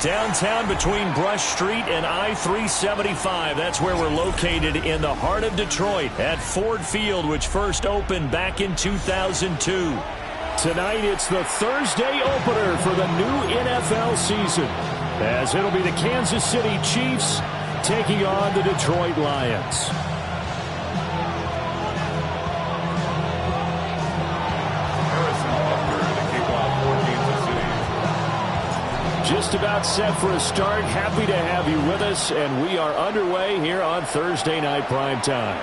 Downtown between Brush Street and I-375. That's where we're located in the heart of Detroit at Ford Field, which first opened back in 2002. Tonight, it's the Thursday opener for the new NFL season, as it'll be the Kansas City Chiefs taking on the Detroit Lions. Just about set for a start. Happy to have you with us, and we are underway here on Thursday Night Primetime.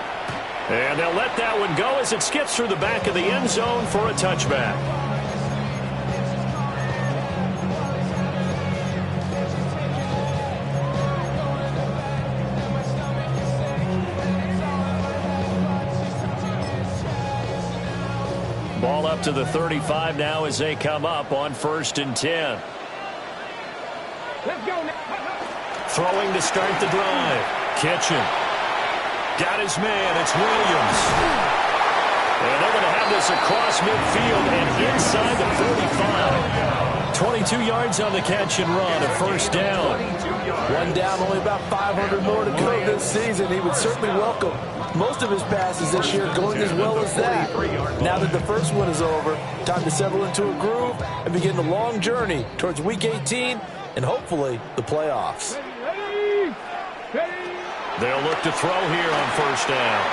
And they'll let that one go as it skips through the back of the end zone for a touchback. Ball up to the 35 now as they come up on 1st and 10. Let's go now. Throwing to start the drive. Kitchen. Got his man. It's Williams. And they're going to have this across midfield and inside the 45. 22 yards on the catch and run. A first down. One down, only about 500 more to go this season. He would certainly welcome most of his passes this year going as well as that. Now that the first one is over, time to settle into a groove and begin the long journey towards Week 18 and hopefully the playoffs. They'll look to throw here on first down.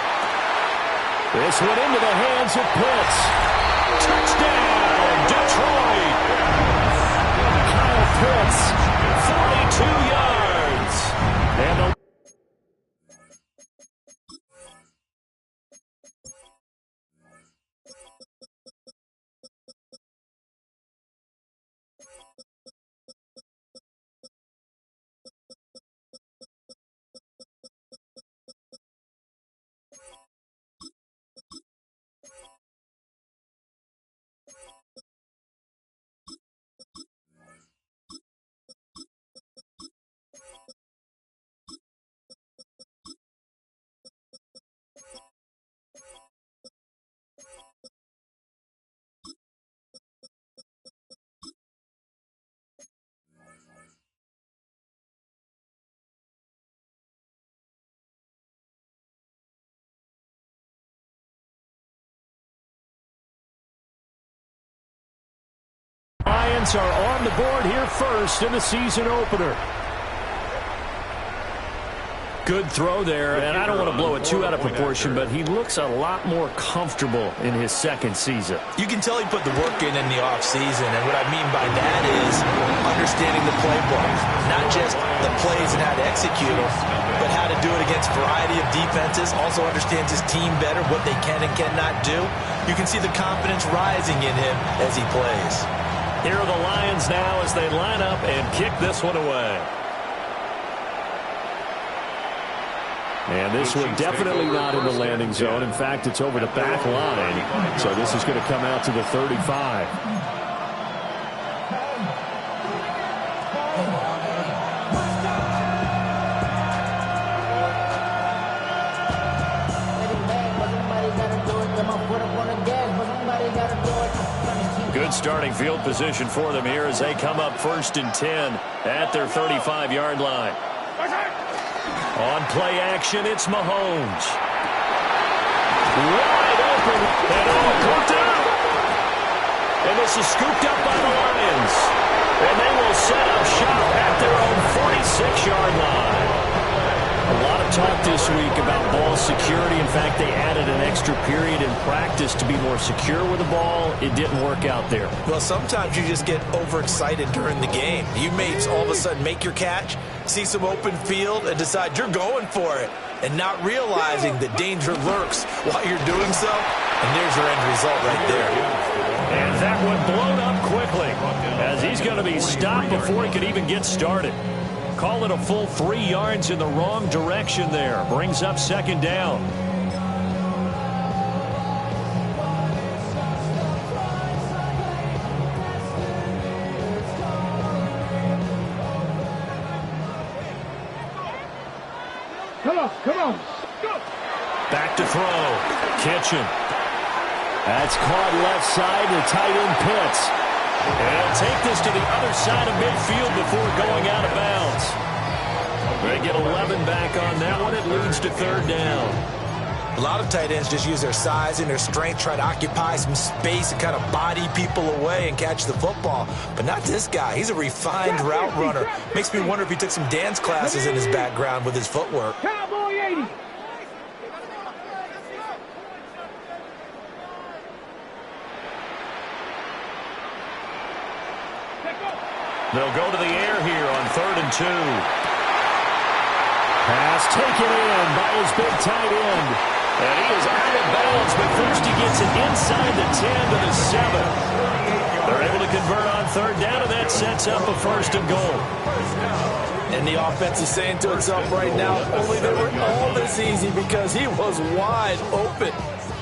This one into the hands of Pitts. Touchdown, Detroit. Kyle Pitts, 42 yards. And the Lions are on the board here first in the season opener. Good throw there, and I don't want to blow it too out of proportion, but he looks a lot more comfortable in his second season. You can tell he put the work in the offseason, and what I mean by that is understanding the playbook, not just the plays and how to execute them, but how to do it against a variety of defenses, also understands his team better, what they can and cannot do. You can see the confidence rising in him as he plays. Here are the Lions now as they line up and kick this one away. And this one definitely not in the landing zone. In fact, it's over the back line. So this is going to come out to the 35. Good starting field position for them here as they come up 1st and 10 at their 35-yard line. On play action, it's Mahomes. Wide open, and all cooked out. And this is scooped up by the Lions. And they will set up shop at their own 46-yard line. A lot of talk this week about ball security. In fact, they added an extra period in practice to be more secure with the ball. It didn't work out there. Well, sometimes you just get overexcited during the game. You may all of a sudden make your catch, see some open field, and decide you're going for it, and not realizing that danger lurks while you're doing so. And there's your end result right there. And that one blown up quickly as he's going to be stopped before he could even get started. Call it a full 3 yards in the wrong direction there. Brings up 2nd down. Come on. Go. Back to throw. Kitchen. That's caught left side to tight end Pitts. And he'll take this to the other side of midfield before going out of bounds. They get 11 back on that one. It leads to third down. A lot of tight ends just use their size and their strength, try to occupy some space and kind of body people away and catch the football. But not this guy. He's a refined route runner. Makes me wonder if he took some dance classes in his background with his footwork. Cowboy 80. They'll go to the air here on 3rd and 2. Pass taken in by his big tight end. And he is out of bounds, but first he gets it inside the 10 to the 7. They're able to convert on 3rd down, and that sets up a 1st and goal. And the offense is saying to itself right now, only they were all this easy because he was wide open.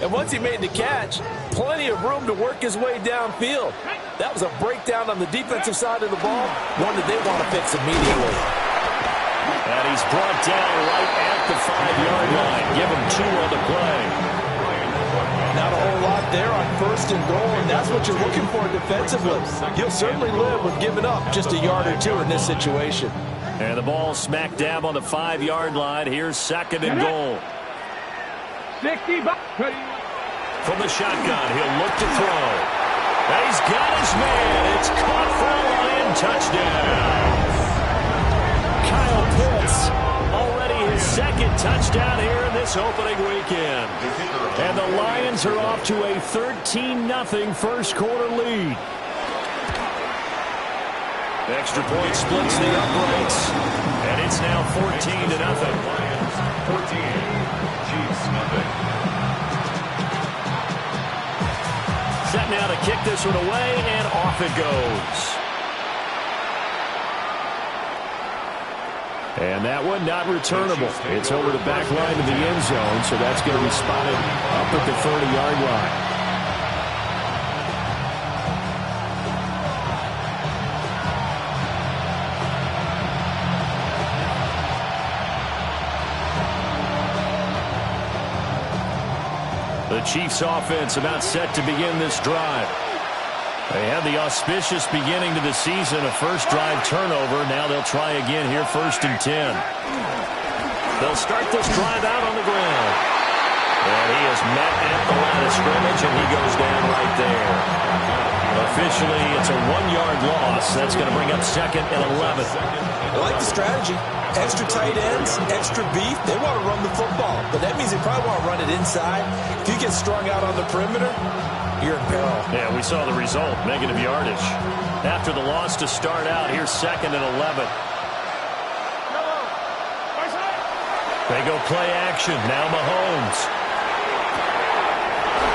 And once he made the catch, plenty of room to work his way downfield. That was a breakdown on the defensive side of the ball, one that they want to fix immediately. And he's brought down right at the 5-yard line. Give him 2 on the play. Not a whole lot there on 1st and goal, and that's what you're looking for defensively. You'll certainly live with giving up just a yard or 2 in this situation. And the ball smack dab on the 5-yard line. Here's 2nd and goal. 60. From the shotgun, he'll look to throw. And he's got his man. It's caught for a Lion touchdown. Kyle Pitts, already his 2nd touchdown here in this opening weekend. And the Lions are off to a 13-0 first quarter lead. Extra point splits the uprights. And it's now 14-0. Lions 14, Chiefs nothing. Set now to kick this one away, and off it goes. And that one not returnable. It's over the back line of the end zone, so that's going to be spotted up at the 30-yard line. The Chiefs offense about set to begin this drive. They had the auspicious beginning to the season, a first drive turnover. Now they'll try again here, 1st and 10. They'll start this drive out on the ground. And he is met at the line of scrimmage, and he goes down right there. Officially, it's a 1-yard loss. That's going to bring up 2nd and 11. I like the strategy. Extra tight ends, extra beef. They want to run the football, but that means they probably want to run it inside. If you get strung out on the perimeter, you're in peril. Yeah, we saw the result, negative yardage. After the loss to start out, here's 2nd and 11. They go play action. Now Mahomes.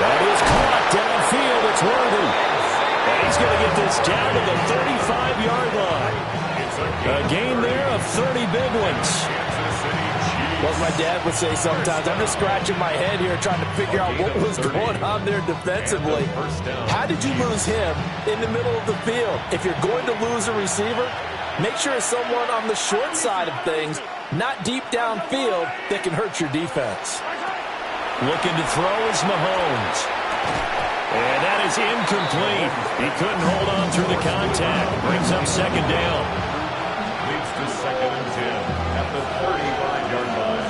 That is caught downfield. It's Worthy. And he's going to get this down to the 35-yard line. A gain there of 30 big ones. What my dad would say sometimes, I'm just scratching my head here trying to figure out what was going on there defensively. How did you lose him in the middle of the field? If you're going to lose a receiver, make sure it's someone on the short side of things, not deep downfield, that can hurt your defense. Looking to throw is Mahomes. And that is incomplete. He couldn't hold on through the contact. Brings up 2nd down. Leads to 2nd and 10 at the 35-yard line.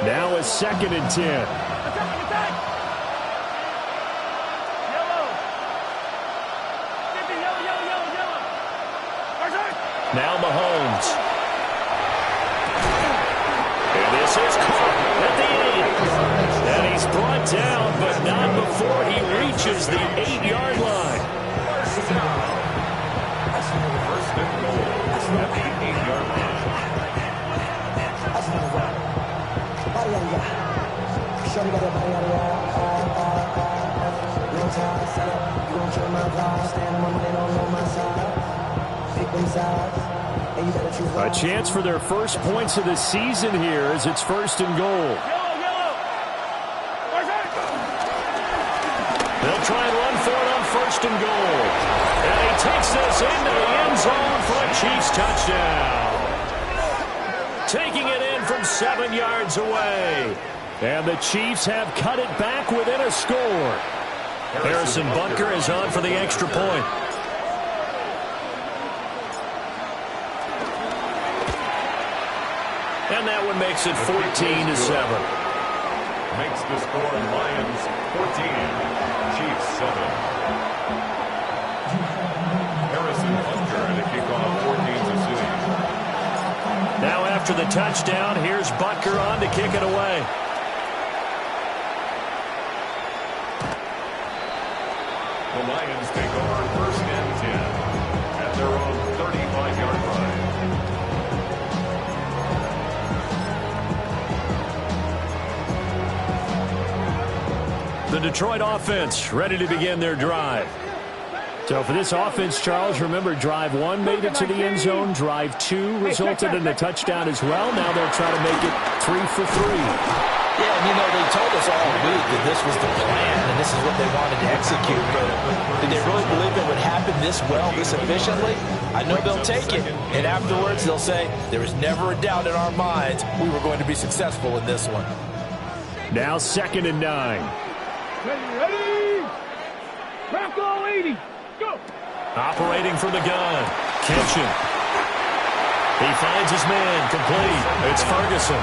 Now is 2nd and 10. Now Mahomes. And this is caught at the 8. And he's brought down, but not before he reaches the 8-yard line. First and goal at the 8-yard line. A chance for their first points of the season here as it's 1st and goal. They'll try and run for it on 1st and goal. And he takes this into the end zone for a Chiefs touchdown. taking it in from 7 yards away. And the Chiefs have cut it back within a score. Harrison Butker is on for the extra point. And that one makes it 14-7. Makes the score Lions 14, Chiefs 7. Harrison Butker to kick off 14-6. Now after the touchdown, here's Butker on to kick it away. The Lions take over 1st and 10 at their own 35-yard line. The Detroit offense ready to begin their drive. So for this offense, Charles, remember drive 1 made it to the end zone. Drive 2 resulted in a touchdown as well. Now they're trying to make it 3 for 3. Yeah, and they told us all week that this was the plan and this is what they wanted to execute. But did they really believe it would happen this well, this efficiently? I know they'll take it. And afterwards, they'll say, there was never a doubt in our minds we were going to be successful in this one. Now 2nd and 9. Ready? Bronco 80. Go. Operating from the gun. Kitchen. He finds his man. Complete. It's Ferguson.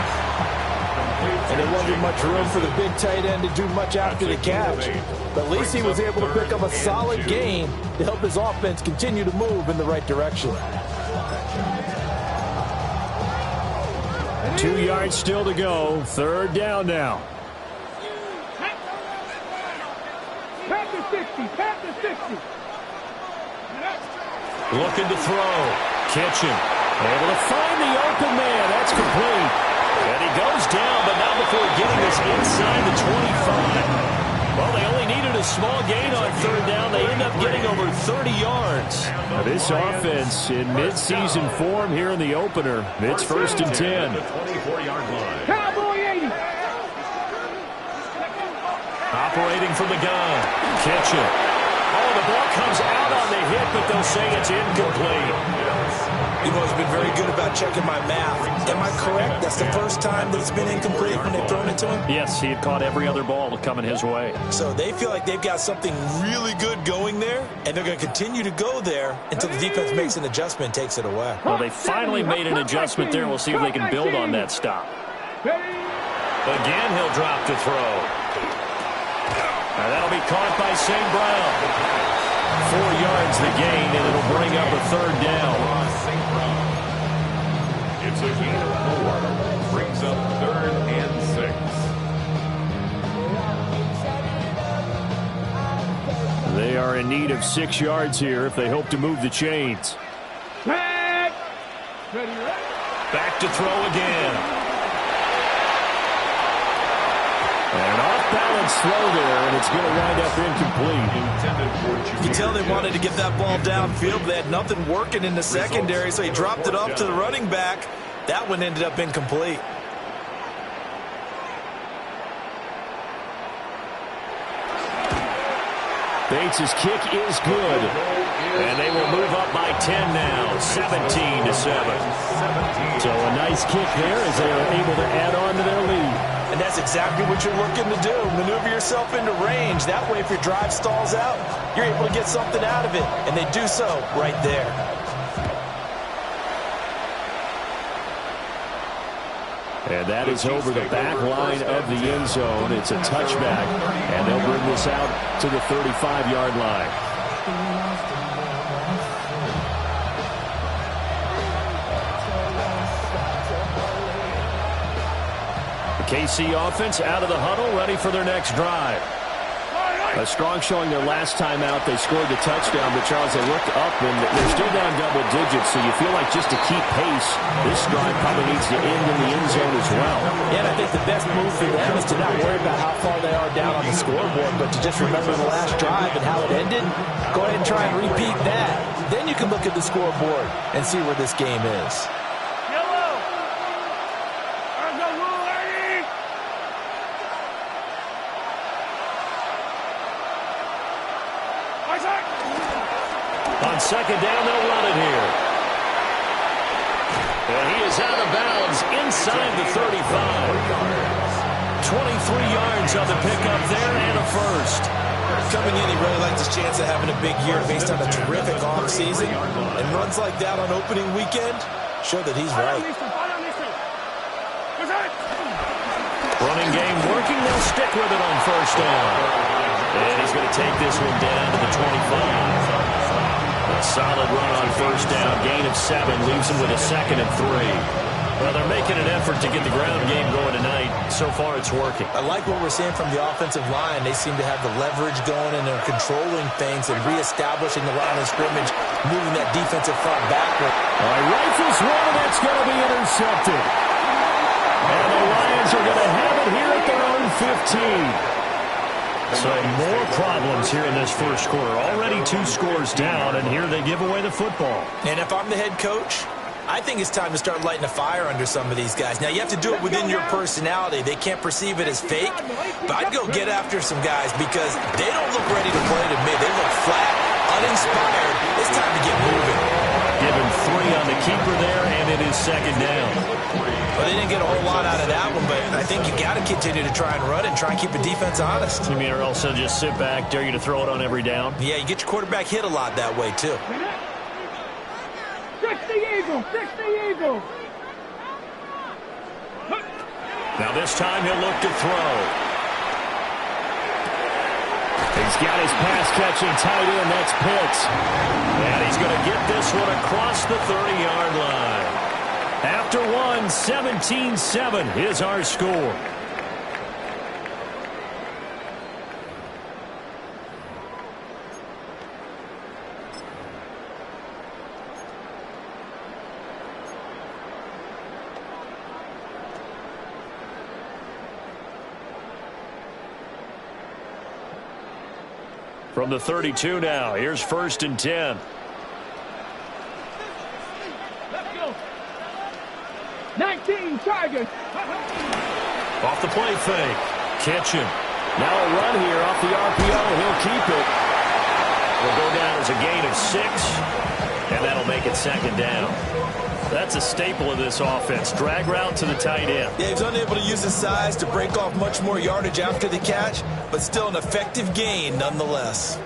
And there wasn't much room for the big tight end to do much after the catch. But at least he was able to pick up a solid gain to help his offense continue to move in the right direction. 2 yards still to go. 3rd down now. Pat to 60. Pat to 60. Looking to throw. Kitchen. Able to find the open man. That's complete. And he goes down, but not before getting this inside the 25. Well, they only needed a small gain on 3rd down. They end up getting over 30 yards. Now, this offense in midseason form here in the opener. It's 1st and 10. Cowboy 80. Operating from the gun. Kitchen. Oh, the ball comes out on the hit, but they'll say it's incomplete. It's been very good about checking my math. Am I correct? That's the first time that it's been incomplete when they've thrown it to him? Yes, he had caught every other ball coming his way. So they feel like they've got something really good going there, and they're going to continue to go there until the defense makes an adjustment and takes it away. Well, they finally made an adjustment there. We'll see if they can build on that stop. Again, he'll drop to throw. Now that'll be caught by St. Brown. 4 yards the gain, and it'll bring up a 3rd down. It's a gain of 4. Brings up 3rd and 6. They are in need of 6 yards here if they hope to move the chains. Back. Ready. Back to throw again. And off-balance throw there, and it's going to wind up incomplete. You can tell they wanted to get that ball downfield, but they had nothing working in the secondary, so he dropped it off to the running back. That one ended up incomplete. Bates' kick is good. And they will move up by 10 now, 17-7. So a nice kick there as they are able to add on to their lead. And that's exactly what you're looking to do. Maneuver yourself into range. That way, if your drive stalls out, you're able to get something out of it. And they do so right there. And that is over the back line of the end zone. It's a touchback, and they'll bring this out to the 35-yard line. The KC offense out of the huddle, ready for their next drive. A strong showing their last time out. They scored the touchdown, but Charles, they looked up and they're still down double digits, so you feel like just to keep pace, this drive probably needs to end in the end zone as well. Yeah, and I think the best move for them is to not worry about how far they are down on the scoreboard, but to just remember the last drive and how it ended. Go ahead and try and repeat that. Then you can look at the scoreboard and see where this game is. On second down, they'll run it here. And he is out of bounds inside the 35. 23 yards on the pickup there and a first. Coming in, he really likes his chance of having a big year based on a terrific offseason. And runs like that on opening weekend show that he's right. Running game working. They'll stick with it on first down. And he's going to take this one down to the 25. A solid run on first down. Gain of 7 leaves him with a 2nd and 3. Well, they're making an effort to get the ground game going tonight. So far, it's working. I like what we're seeing from the offensive line. They seem to have the leverage going, and they're controlling things and reestablishing the line of scrimmage, moving that defensive front backward. All right, rifles one, and that's going to be intercepted. And the Lions are going to have it here at their own 15. So more problems here in this first quarter. Already 2 scores down, and here they give away the football. And if I'm the head coach, I think it's time to start lighting a fire under some of these guys. Now, you have to do it within your personality. They can't perceive it as fake, but I'd go get after some guys because they don't look ready to play to me. They look flat, uninspired. It's time to get moving. Given 3 on the keeper there, and it is 2nd down. Well, they didn't get a whole lot out of that one, but I think you got to continue to try and run it and try and keep the defense honest. You mean, or also just sit back, dare you to throw it on every down? Yeah, you get your quarterback hit a lot that way, too. 60 Eagles, 60 Eagles. Now this time he'll look to throw. He's got his pass-catching tight end. That's Pitts. And he's going to get this one across the 30-yard line. After one, 17-7 is our score. From the 32 now, here's 1st and 10. Let's go. 19 Tigers. Off the play fake. Kitchen. Now a run here off the RPO. He'll keep it. Will go down as a gain of 6. And that'll make it 2nd down. That's a staple of this offense. Drag route to the tight end. Yeah, he's unable to use his size to break off much more yardage after the catch, but still an effective gain nonetheless.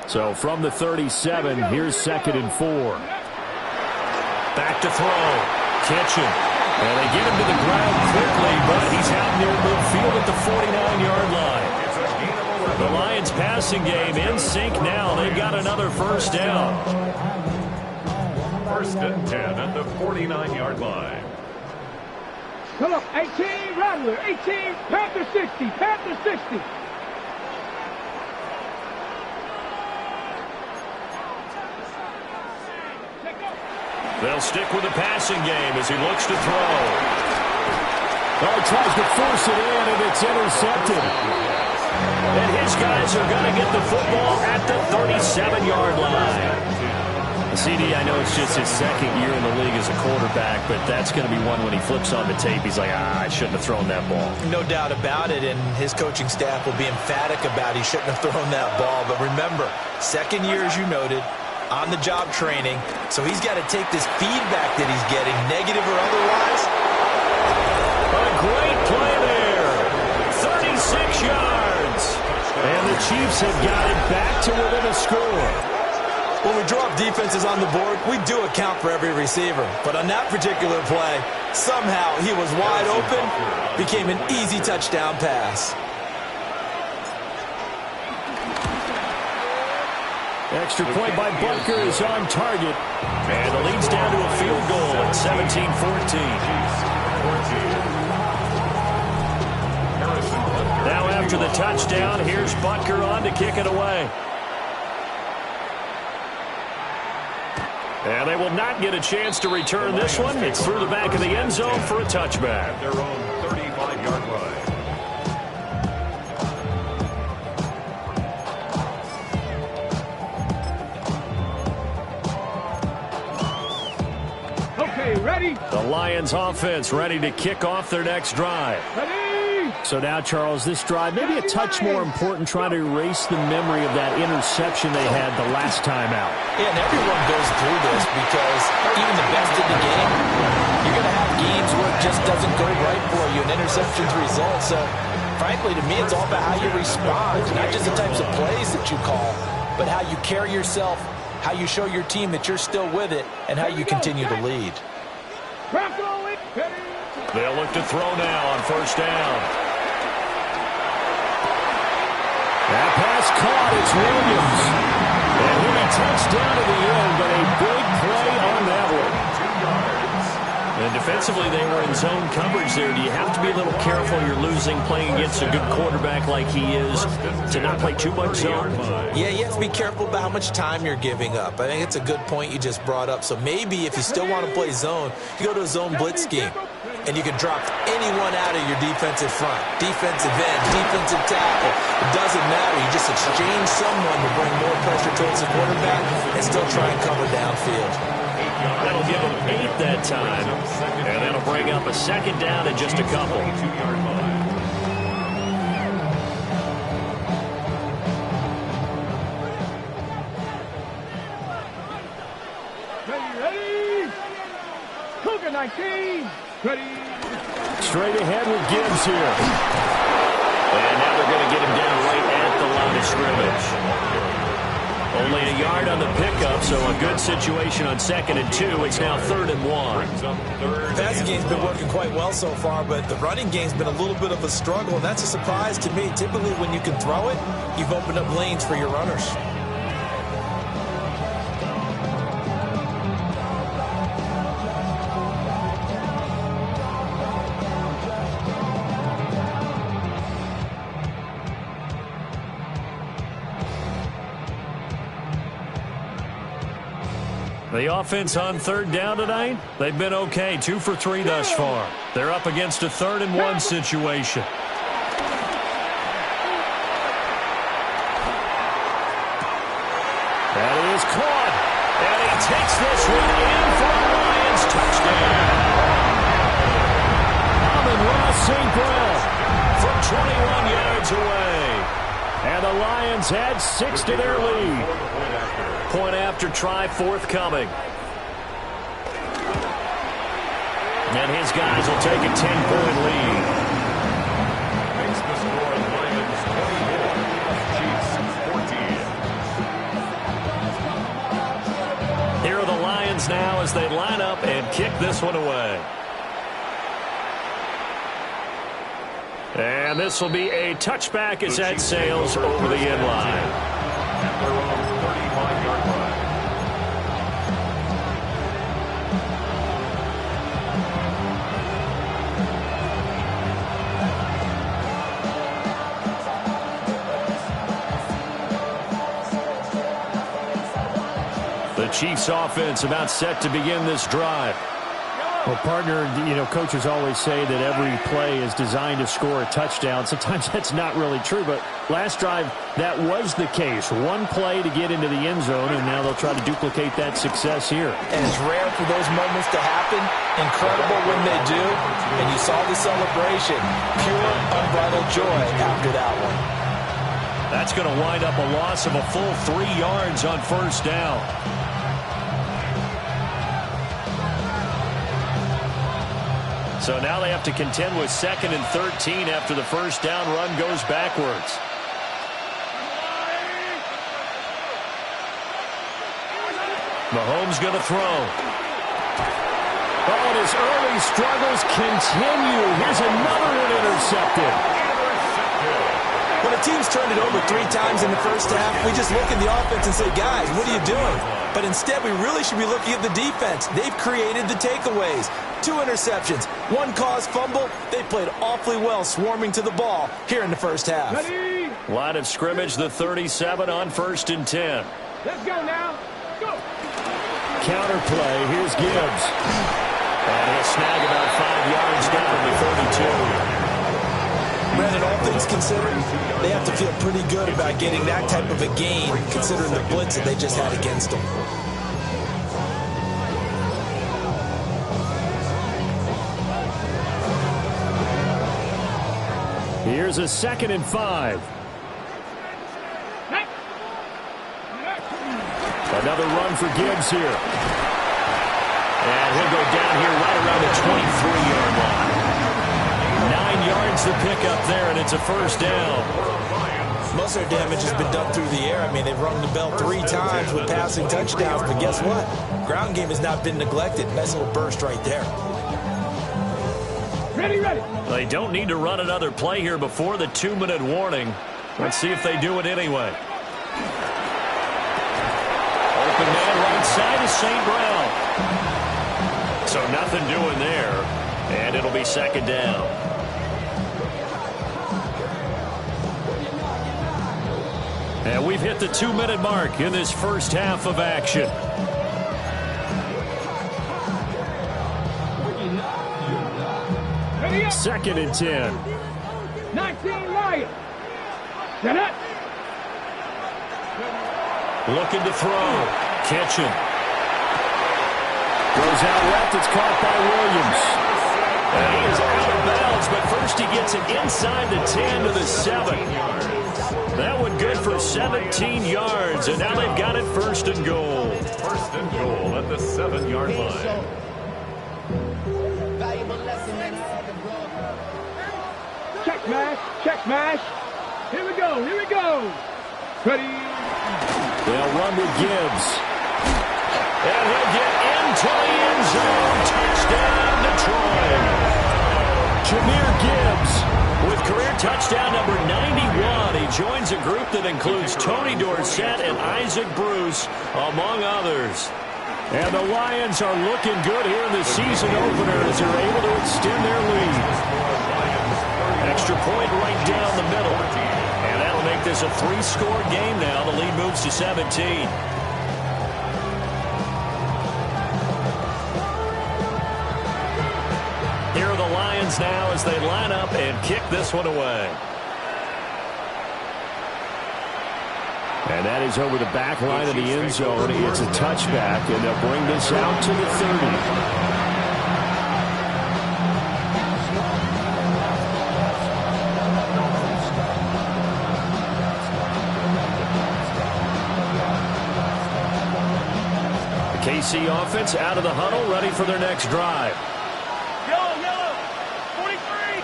So from the 37, here's 2nd and 4. Back to throw. Kitchen. And they get him to the ground quickly, but he's out near midfield at the 49-yard line. The Lions passing game in sync now. They've got another first down. 1st and 10 at the 49-yard line. Come up, 18 Rattler, 18 Panther 60, Panther 60. They'll stick with the passing game as he looks to throw. Oh, he tries to force it in, and it's intercepted. And his guys are going to get the football at the 37-yard line. CD, I know it's just his 2nd year in the league as a quarterback, but that's going to be one when he flips on the tape. He's like, I shouldn't have thrown that ball. No doubt about it, and his coaching staff will be emphatic about he shouldn't have thrown that ball. But remember, 2nd year, as you noted, on-the-job training, so he's got to take this feedback that he's getting, negative or otherwise. A great play there. 36 yards. And the Chiefs have got it back to within a score. When we draw up defenses on the board, we do account for every receiver. But on that particular play, somehow he was wide open, became an easy touchdown pass. Extra point by Butker is on target. And the lead's down to a field goal at 17-14. Now after the touchdown, here's Butker on to kick it away. And they will not get a chance to return this one. It's through the back of the end zone for a touchback. Their own 35-yard line. Okay, ready? The Lions offense ready to kick off their next drive. Ready? So now, Charles, this drive, maybe a touch more important, trying to erase the memory of that interception they had the last time out. Yeah, and everyone goes through this because even the best in the game, you're going to have games where it just doesn't go right for you, and interceptions result. So, frankly, to me, it's all about how you respond, not just the types of plays that you call, but how you carry yourself, how you show your team that you're still with it, and how you continue to lead. They'll look to throw now on first down. That pass caught. It's Williams. And he touchdown to the end, but a big play on that one. And defensively, they were in zone coverage there. Do you have to be a little careful? You're losing, playing against a good quarterback like he is, to not play too much zone? Yeah, you have to be careful about how much time you're giving up. I think it's a good point you just brought up. So maybe if you still want to play zone, you go to a zone blitz scheme. And you can drop anyone out of your defensive front. Defensive end, defensive tackle. It doesn't matter. You just exchange someone to bring more pressure towards the quarterback and still try and cover downfield. That'll give them 8 that time. And that'll bring up a second down in just a couple. Ready? Cougar 19. Ready. Straight ahead with Gibbs here. And now they're going to get him down right at the line of scrimmage. Only a yard on the pickup, so a good situation on 2nd and 2. It's now 3rd and 1. The passing game's been working quite well so far, but the running game's been a little bit of a struggle, and that's a surprise to me. Typically, when you can throw it, you've opened up lanes for your runners. The offense on 3rd down tonight, they've been okay. 2 for 3 thus far. They're up against a 3rd and 1 situation. That is caught. And he takes this one in for the Lions. Touchdown. Amon-Ra St. Brown from 21 yards away. And the Lions add 6 to their lead. Point after try forthcoming. And his guys will take a 10-point lead. Makes the score Lions 24, Chiefs 14. Here are the Lions now as they line up and kick this one away. And this will be a touchback as that sails over the end line. At their own 35-yard line. The Chiefs offense about set to begin this drive. Well, partner, coaches always say that every play is designed to score a touchdown. Sometimes that's not really true, but last drive, that was the case. One play to get into the end zone, and now they'll try to duplicate that success here. And it's rare for those moments to happen. Incredible when they do. And you saw the celebration. Pure, unbridled joy after that one. That's going to wind up a loss of a full 3 yards on first down. So now they have to contend with 2nd and 13 after the first down run goes backwards. Mahomes going to throw. Oh, and his early struggles continue. Here's another one intercepted. When a team's turned it over 3 times in the first half, we just look at the offense and say, guys, what are you doing? But instead, we really should be looking at the defense. They've created the takeaways. 2 interceptions, 1 caused fumble. They played awfully well swarming to the ball here in the first half. Ready? Line of scrimmage, the 37 on 1st and 10. Let's go now. Go. Counter play. Here's Gibbs. And he'll snag about 5 yards down to 32. Brandon, all things considered, they have to feel pretty good about getting that type of a gain, considering the blitz that they just had against them. Here's a 2nd and 5. Another run for Gibbs here. And he'll go down here right around the 23-yard line. 9 yards to pick up there, and it's a first down. Most of their damage has been done through the air. I mean, they've rung the bell 3 times with passing touchdowns, but guess what? Ground game has not been neglected. Nice little burst right there. Ready. They don't need to run another play here before the 2-minute warning. Let's see if they do it anyway. Open man right side is St. Brown. So nothing doing there, and it'll be 2nd down. And we've hit the 2-minute mark in this first half of action. Ready up. 2nd and 10. 19 Lions. Set up. Looking to throw. Kitchen. Goes out left. It's caught by Williams. And he is out of bounds, but first he gets it inside the 10 to the 7. That one good for 17 yards, and now they've got it 1st and goal. 1st and goal at the 7-yard line. Check smash. Here we go. Ready. They'll run with Gibbs. And he'll get into the end zone. Touchdown, Detroit. Jahmyr Gibbs with career touchdown number 91. He joins a group that includes Tony Dorsett and Isaac Bruce, among others. And the Lions are looking good here in the season opener as they're able to extend their lead. Extra point right down the middle. And that'll make this a 3-score game now. The lead moves to 17. Here are the Lions now as they line up and kick this one away. And that is over the back line of the end zone. It's a touchback, and they'll bring this out to the 30. The KC offense out of the huddle, ready for their next drive. Yellow. 43.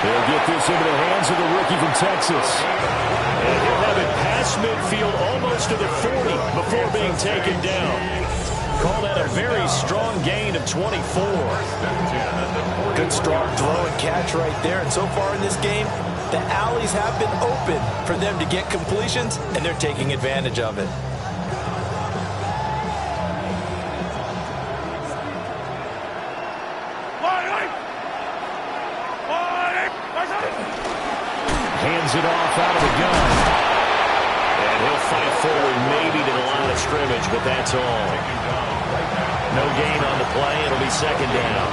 They'll get this into the hands of the rookie from Texas. And he'll have it past midfield almost to the 40 before being taken down. Call that a very strong gain of 24. Good strong throw and catch right there. And so far in this game, the alleys have been open for them to get completions, and they're taking advantage of it. Hands it off out of the gun. And he'll fight forward maybe to the line of scrimmage, but that's all. No gain on the play. It'll be 2nd down.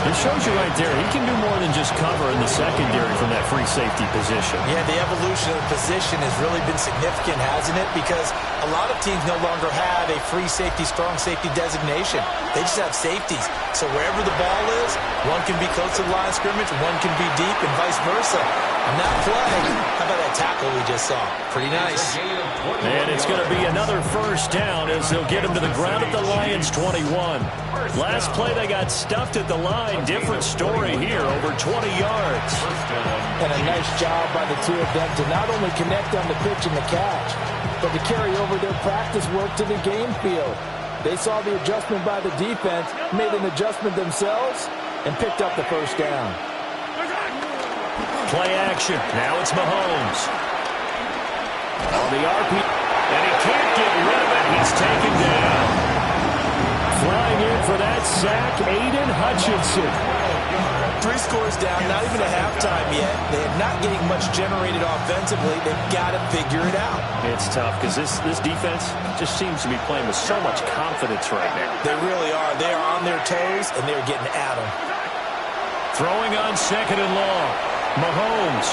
It shows you right there, he can do more than just cover in the secondary from that free safety position. Yeah, the evolution of the position has really been significant, hasn't it? Because a lot of teams no longer have a free safety, strong safety designation. They just have safeties. So wherever the ball is, one can be close to the line of scrimmage, one can be deep, and vice versa. On that play, how about that tackle we just saw? Pretty nice. And it's going to be another first down as they'll get him to the ground at the Lions 21. Last play they got stuffed at the line. Different story here, over 20 yards. And a nice job by the two of them to not only connect on the pitch and the catch, but to carry over their practice work to the game field. They saw the adjustment by the defense, made an adjustment themselves, and picked up the first down. Play action. Now it's Mahomes. On the RP. And he can't get rid of it. He's taken down. Flying in for that sack, Aiden Hutchinson. 3 scores down, not even at halftime yet. They're not getting much generated offensively. They've got to figure it out. It's tough because this defense just seems to be playing with so much confidence right now. They really are. They are on their toes, and they're getting at them. Throwing on 2nd and long. Mahomes.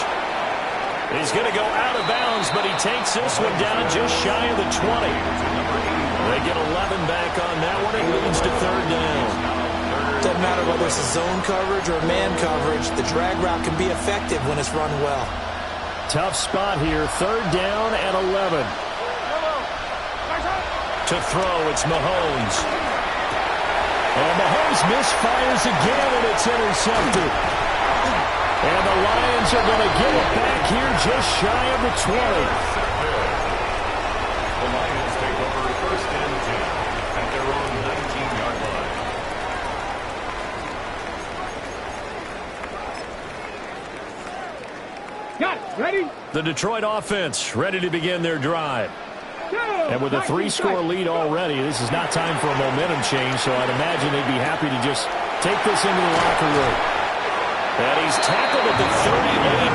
He's going to go out of bounds, but he takes this one down just shy of the 20. They get 11 back on that one. It leads to third down. Doesn't matter whether it's a zone coverage or man coverage. The drag route can be effective when it's run well. Tough spot here. Third down and 11. To throw, it's Mahomes. And Mahomes misfires again, and it's intercepted. And the Lions are going to get it back here just shy of the 20. The Lions take over first and 10 at their own 19-yard line. Got it. Ready? The Detroit offense ready to begin their drive. And with a 3-score lead already, this is not time for a momentum change, so I'd imagine they'd be happy to just take this into the locker room. And he's tackled at the 38,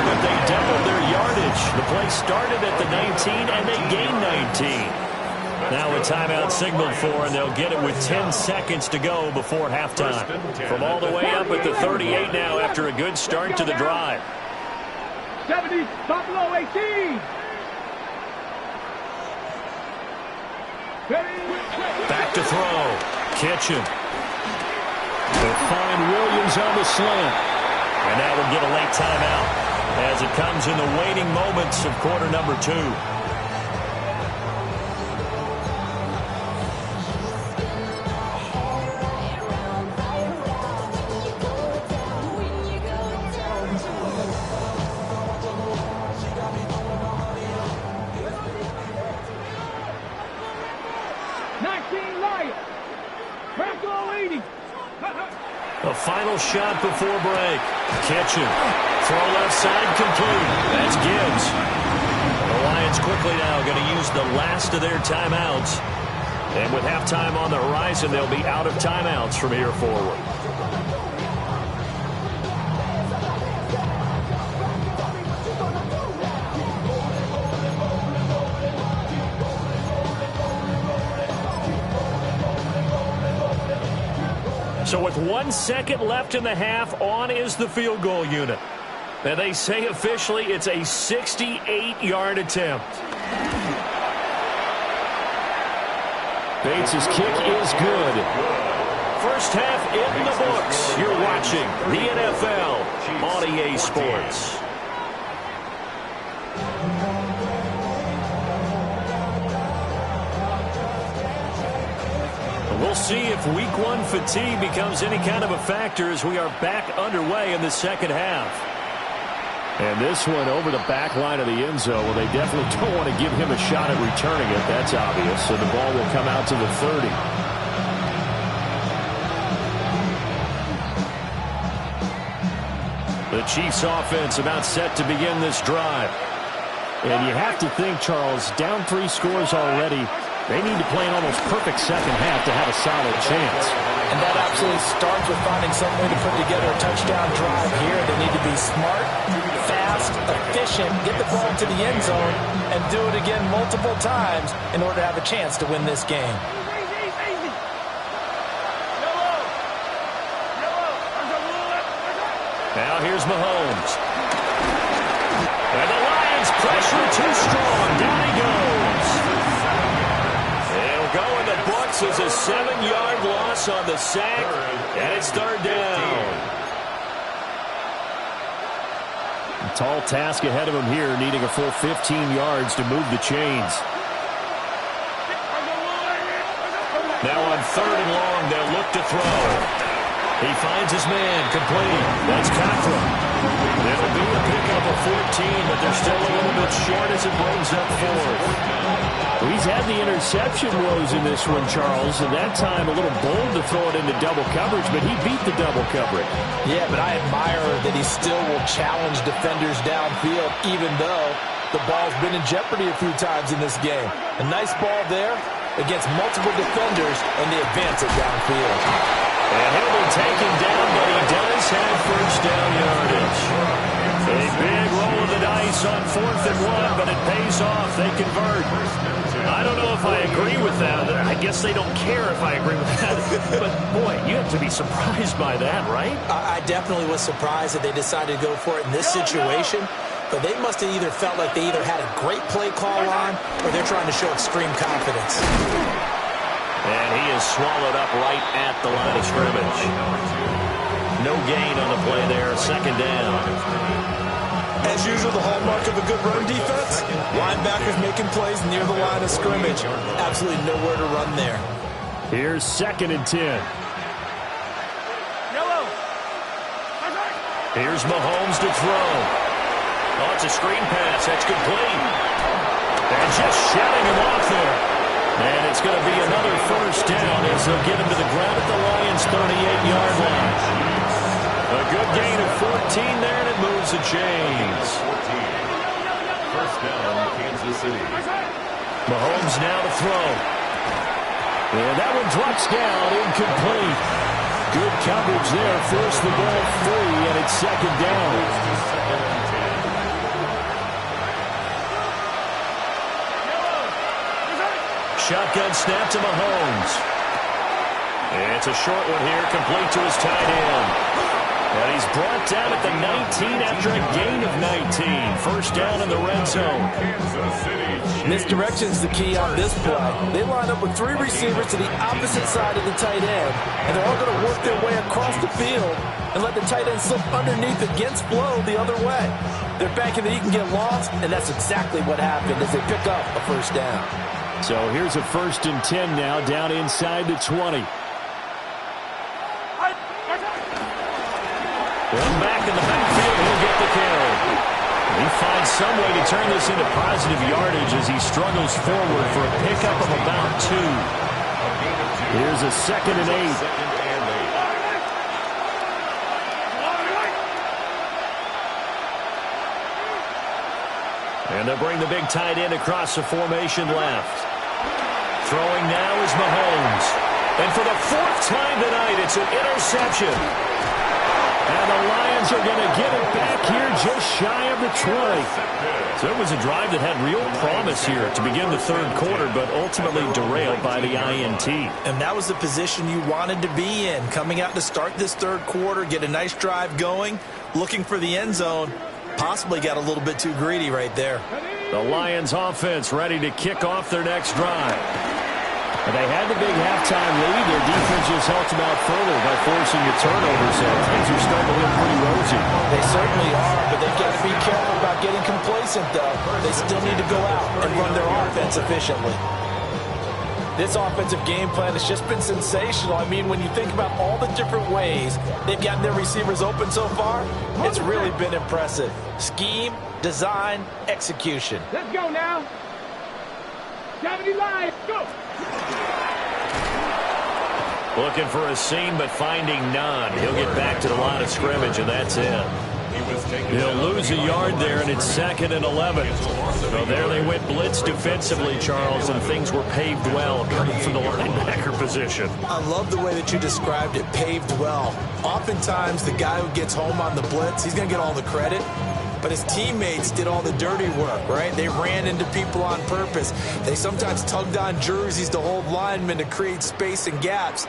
but they doubled their yardage. The play started at the 19, and they gained 19. Now a timeout signaled for, and they'll get it with 10 seconds to go before halftime. From all the way up at the 38 now after a good start to the drive. 70, Buffalo 18. Back to throw. Kitchen. They'll find Williams on the slant. And that will get a late timeout as it comes in the waning moments of quarter number 2. A final shot before break. Kitchen. Throw left side complete. That's Gibbs. The Lions quickly now going to use the last of their timeouts. And with halftime on the horizon, they'll be out of timeouts from here forward. So with 1 second left in the half, on is the field goal unit. And they say officially it's a 68-yard attempt. Bates' kick is good. First half in the books. You're watching the NFL on EA Sports. We'll see if week 1 fatigue becomes any kind of a factor as we are back underway in the second half. And this one over the back line of the end zone. Well, they definitely don't want to give him a shot at returning it. That's obvious. So the ball will come out to the 30. The Chiefs offense about set to begin this drive. And you have to think, Charles, down 3 scores already. They need to play an almost perfect second half to have a solid chance. And that absolutely starts with finding some way to put together a touchdown drive here. They need to be smart, fast, efficient, get the ball to the end zone, and do it again multiple times in order to have a chance to win this game. Now here's Mahomes. And the Lions pressure too strong. Down he goes. It'll go in the books as a 7-yard loss on the sack, and it's third down. A tall task ahead of him here, needing a full 15 yards to move the chains. Now on third and long, they'll look to throw. He finds his man, complete. That's Cochran. It'll be a pickup of 14, but they're still a little bit short as it brings up fourth. Well, he's had the interception woes in this one, Charles, and that time a little bold to throw it into double coverage, but he beat the double coverage. Yeah, but I admire that he still will challenge defenders downfield, even though the ball's been in jeopardy a few times in this game. A nice ball there against multiple defenders, and they advance it downfield. And he'll be taken down, but he does have first down yardage. A big roll of the dice on 4th and 1, but it pays off. They convert. I don't know if I agree with that. I guess they don't care if I agree with that. But, boy, you have to be surprised by that, right? I definitely was surprised that they decided to go for it in this situation. but they must have either felt like they either had a great play call on or they're trying to show extreme confidence. And he is swallowed up right at the line of scrimmage. No gain on the play there, second down. As usual, the hallmark of a good run defense, linebackers making plays near the line of scrimmage. Absolutely nowhere to run there. Here's 2nd and 10. Here's Mahomes to throw. Oh, it's a screen pass. That's complete. And just shutting him off there. And it's going to be another first down as they'll get him to the ground at the Lions' 38-yard line. A good gain of 14 there, and it moves the chains. First down, Kansas City. Mahomes now to throw. And that one drops down, incomplete. Good coverage there, forced the ball free, and it's second down. Shotgun snap to Mahomes. It's a short one here, complete to his tight end. And he's brought down at the 19 after a gain of 19. First down in the red zone. Misdirection is the key on this play. They line up with 3 receivers to the opposite side of the tight end, and they're all going to work their way across the field and let the tight end slip underneath against flow the other way. They're banking that he can get lost, and that's exactly what happened as they pick up a first down. So here's a 1st and 10 now, down inside the 20. Well, back in the backfield, he'll get the carry. He finds some way to turn this into positive yardage as he struggles forward for a pickup of about 2. Here's a 2nd and 8. And they'll bring the big tight end across the formation left. Throwing now is Mahomes. And for the 4th time tonight, it's an interception. And the Lions are going to get it back here just shy of the 20. So it was a drive that had real promise here to begin the 3rd quarter, but ultimately derailed by the INT. And that was the position you wanted to be in, coming out to start this 3rd quarter, get a nice drive going, looking for the end zone. Possibly got a little bit too greedy right there. The Lions offense ready to kick off their next drive. And they had the big halftime lead. Their defense just helped them out further by forcing a turnover, so things are starting to look pretty rosy. They certainly are, but they've got to be careful about getting complacent, though. They still need to go out and run their offense efficiently. This offensive game plan has just been sensational. I mean, when you think about all the different ways they've gotten their receivers open so far, it's really been impressive. Scheme, design, execution. Let's go now. 70 lines, go. Looking for a seam, but finding none. He'll get back to the line of scrimmage, and that's it. He'll lose a yard there, and it's 2nd and 11. So there they went blitz defensively, Charles, and things were paved well coming from the linebacker position. I love the way that you described it, paved well. Oftentimes, the guy who gets home on the blitz, he's going to get all the credit. But his teammates did all the dirty work, right? They ran into people on purpose. They sometimes tugged on jerseys to hold linemen to create space and gaps.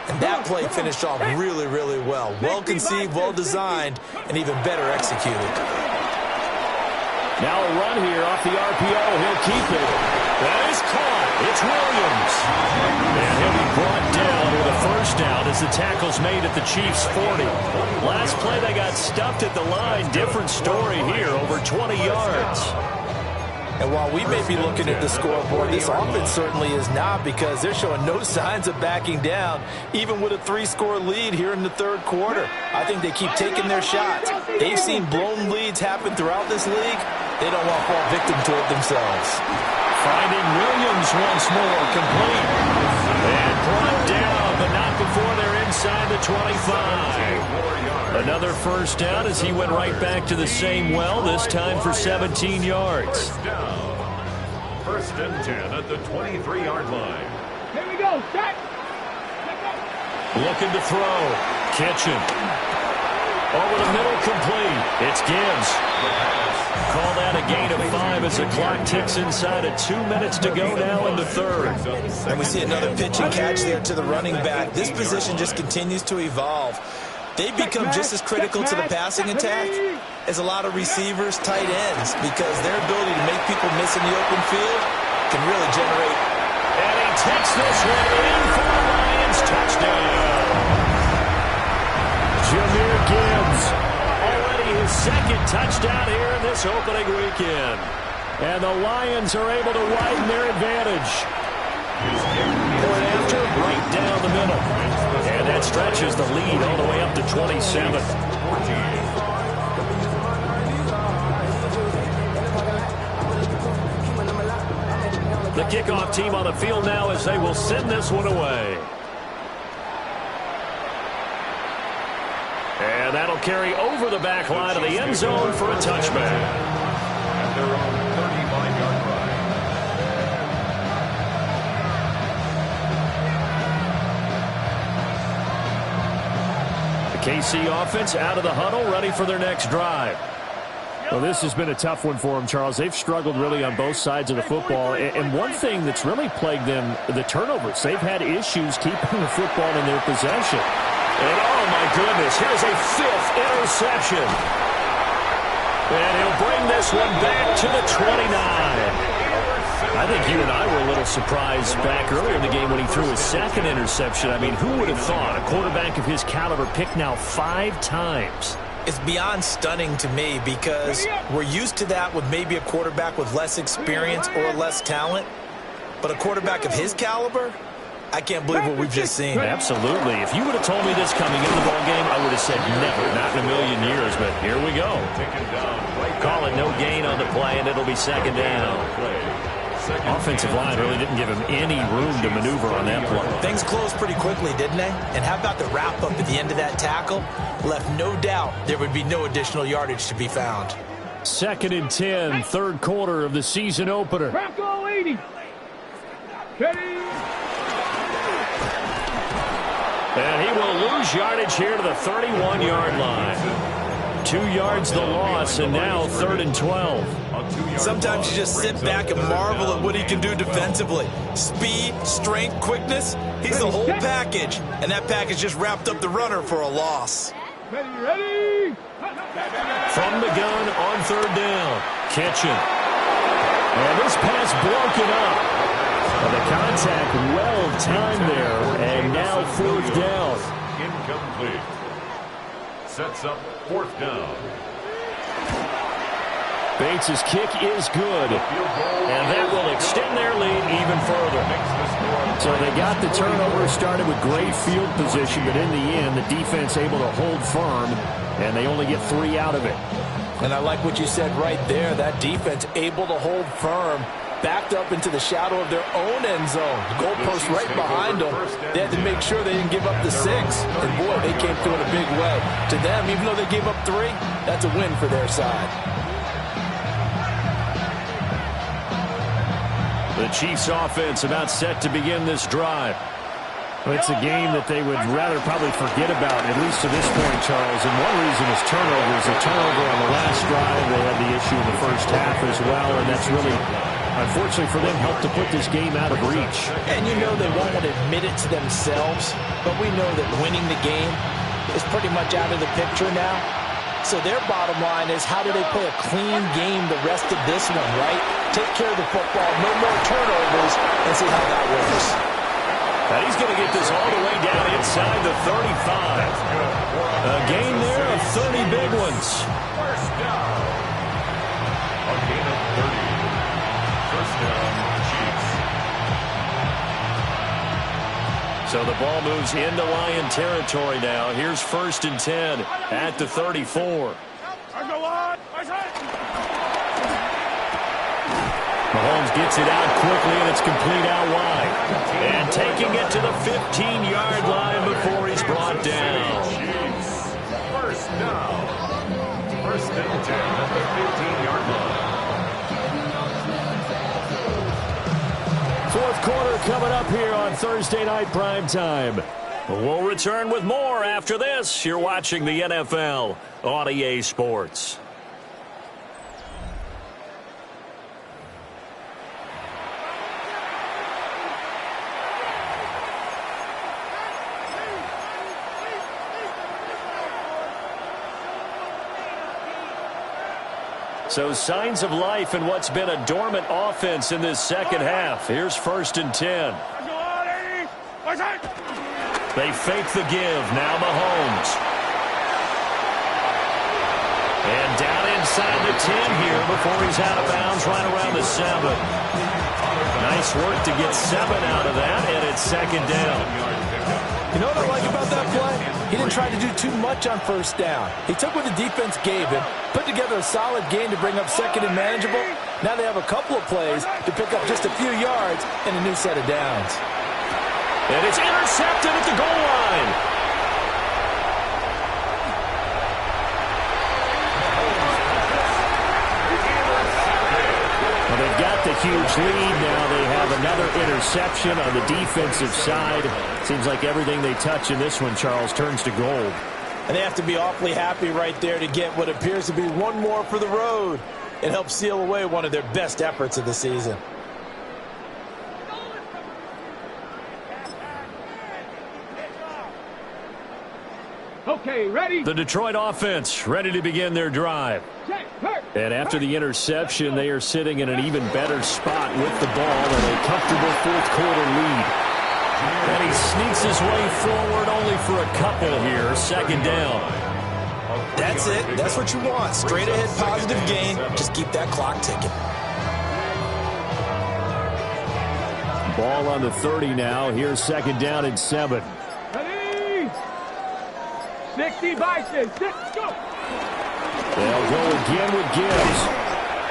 And that play finished off really, really well. Well conceived, well designed, and even better executed. Now a run here off the RPO. He'll keep it. That is caught. It's Williams. And he'll be brought down with a first down as the tackle's made at the Chiefs' 40. Last play, they got stuffed at the line. Different story here, over 20 yards. And while we may be looking at the scoreboard, this offense certainly is not, because they're showing no signs of backing down, even with a 3-score lead here in the 3rd quarter. I think they keep taking their shots. They've seen blown leads happen throughout this league. They don't want to fall victim to it themselves. Finding Williams once more, complete. And brought down, but not before they're inside the 25. Another first down as he went right back to the same well, this time for 17 yards. First and 10 at the 23-yard line. Here we go, set. Looking to throw. Kitchen. Over the middle, complete. It's Gibbs. Call that a gain of 5 as the clock ticks inside of 2 minutes to go now in the 3rd. And we see another pitch and catch there to the running back. This position just continues to evolve. They become just as critical to the passing attack as a lot of receivers, tight ends, because their ability to make people miss in the open field can really generate. And he takes this one in for the Lions touchdown. Jahmyr Gibbs, already his second touchdown here in this opening weekend. And the Lions are able to widen their advantage. Point after, right down the middle. And that stretches the lead all the way up to 27. The kickoff team on the field now as they will send this one away. And that'll carry over the back line of the end zone for a touchback. At their own 35-yard line. The KC offense out of the huddle, ready for their next drive. Well, this has been a tough one for them, Charles. They've struggled really on both sides of the football. And one thing that's really plagued them, the turnovers. They've had issues keeping the football in their possession. And oh my goodness, here's a fifth interception. And he'll bring this one back to the 29. I think you and I were a little surprised back earlier in the game when he threw his second interception. I mean, who would have thought a quarterback of his caliber picked now 5 times? It's beyond stunning to me because we're used to that with maybe a quarterback with less experience or less talent. But a quarterback of his caliber, I can't believe what we've just seen. Absolutely. If you would have told me this coming into the ballgame, I would have said never, not in a million years. But here we go. Call it no gain on the play, and it'll be second down. Offensive line really didn't give him any room to maneuver on that play. Things closed pretty quickly, didn't they? And how about the wrap-up at the end of that tackle? Left no doubt there would be no additional yardage to be found. 2nd and 10, third quarter of the season opener. Bronco 80. Ready. And he will lose yardage here to the 31-yard line. 2 yards the loss, and now 3rd and 12. Sometimes you just sit back and marvel at what he can do defensively. Speed, strength, quickness, he's the whole package. And that package just wrapped up the runner for a loss. Ready. From the gun on 3rd down, Kitchen. And this pass broken up. The contact well timed there, and now 4th down. Incomplete. Sets up 4th down. Bates' kick is good. And that will extend their lead even further. So they got the turnover, started with great field position, but in the end, the defense able to hold firm, and they only get 3 out of it. And I like what you said right there. That defense able to hold firm, backed up into the shadow of their own end zone. The goalpost right behind them. They had to make sure they didn't give up the 6. And boy, they came through in a big way. To them, even though they gave up 3, that's a win for their side. The Chiefs offense about set to begin this drive. Well, it's a game that they would rather probably forget about, at least to this point, Charles. And one reason is turnovers. A turnover on the last drive. They had the issue in the first half as well, and that's really, unfortunately for them, helped to put this game out of reach. And you know they won't want to admit it to themselves, but we know that winning the game is pretty much out of the picture now. So their bottom line is, how do they play a clean game the rest of this one, right? Take care of the football, no more turnovers, and see how that works. And he's going to get this all the way down inside the 35. A gain there of 30 big ones. First down. A gain of 30. First down, Chiefs. So the ball moves into Lion territory now. Here's 1st and 10 at the 34. Mahomes gets it out quickly, and it's complete out wide. And taking it to the 15-yard line before he's brought down. First down. First and 10 at the 15-yard line. Fourth quarter coming up here on Thursday Night Primetime. We'll return with more after this. You're watching the NFL on EA Sports. So signs of life in what's been a dormant offense in this second half. Here's 1st and 10. They fake the give. Now Mahomes. And down inside the 10 here before he's out of bounds right around the 7. Nice work to get 7 out of that, and it's 2nd down. You know what I like about that play? He didn't try to do too much on 1st down. He took what the defense gave him, put together a solid game to bring up 2nd and manageable. Now they have a couple of plays to pick up just a few yards and a new set of downs. And it's intercepted at the goal line. Well, they've got the huge lead. Now they have another interception on the defensive side. Seems like everything they touch in this one, Charles, turns to gold. And they have to be awfully happy right there to get what appears to be one more for the road. It helps seal away one of their best efforts of the season. Okay, ready? The Detroit offense ready to begin their drive. And after the interception, they are sitting in an even better spot with the ball in a comfortable 4th quarter lead. And he sneaks his way forward only for a couple here. 2nd down. That's it. That's what you want. Straight ahead positive gain. Just keep that clock ticking. Ball on the 30 now. Here's 2nd down and 7. Ready? 60 Bison. 6, go. They'll go again with Gibbs.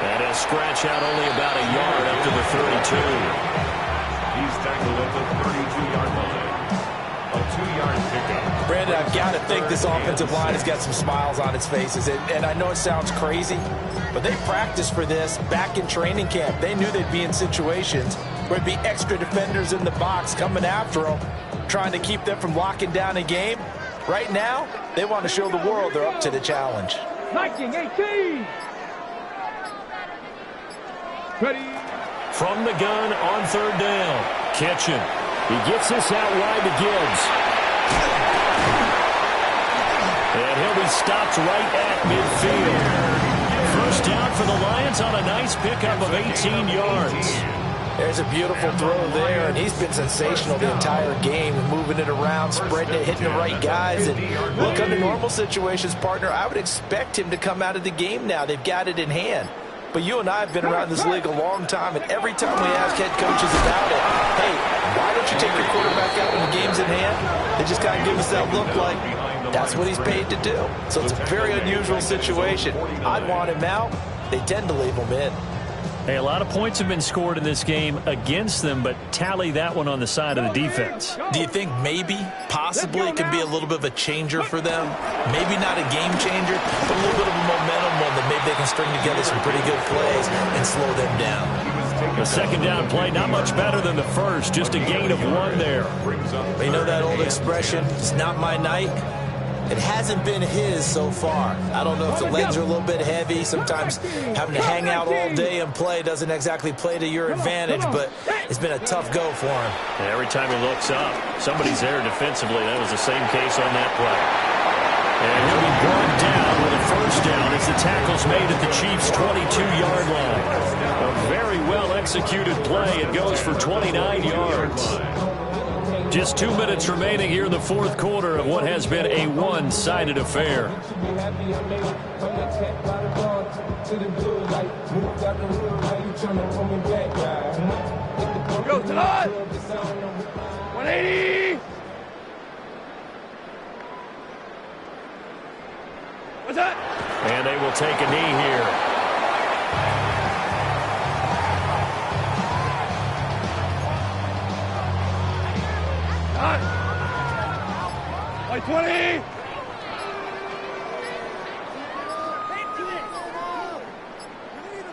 And he'll scratch out only about a yard up to the 32. He's tackled at the 32-yard line. A 2-yard pickup. Brandon, I've got to think this offensive line has got some smiles on its faces. And I know it sounds crazy, but they practiced for this back in training camp. They knew they'd be in situations where there'd be extra defenders in the box coming after them, trying to keep them from locking down a game. Right now, they want to show the world they're up to the challenge. 19-18. Ready? From the gun on 3rd down. Kitchen. He gets this out wide to Gibbs. And he'll be stopped right at midfield. 1st down for the Lions on a nice pickup of 18 yards. There's a beautiful throw there, and he's been sensational the entire game, moving it around, spreading it, hitting the right guys. And look, under normal situations, partner, I would expect him to come out of the game now. They've got it in hand. But you and I have been around this league a long time, and every time we ask head coaches about it, hey, why don't you take your quarterback out when the game's in hand? They just kind of give us that look like that's what he's paid to do. So it's a very unusual situation. I'd want him out. They tend to leave him in. Hey, a lot of points have been scored in this game against them, but tally that one on the side of the defense. Do you think maybe, possibly, it can be a little bit of a changer for them? Maybe not a game changer, but a little bit of a momentum one that maybe they can string together some pretty good plays and slow them down. The 2nd down play, not much better than the first, just a gain of 1 there. You know that old expression, it's not my night? It hasn't been his so far. I don't know if the legs are a little bit heavy. Sometimes having to hang out all day and play doesn't exactly play to your advantage, but it's been a tough go for him. And every time he looks up, somebody's there defensively. That was the same case on that play. And he'll be brought down with a 1st down as the tackle's made at the Chiefs' 22-yard line. A very well-executed play. It goes for 29 yards. Just 2 minutes remaining here in the 4th quarter of what has been a one-sided affair. Go, Talon! 180! What's that? And they will take a knee here. Like 20!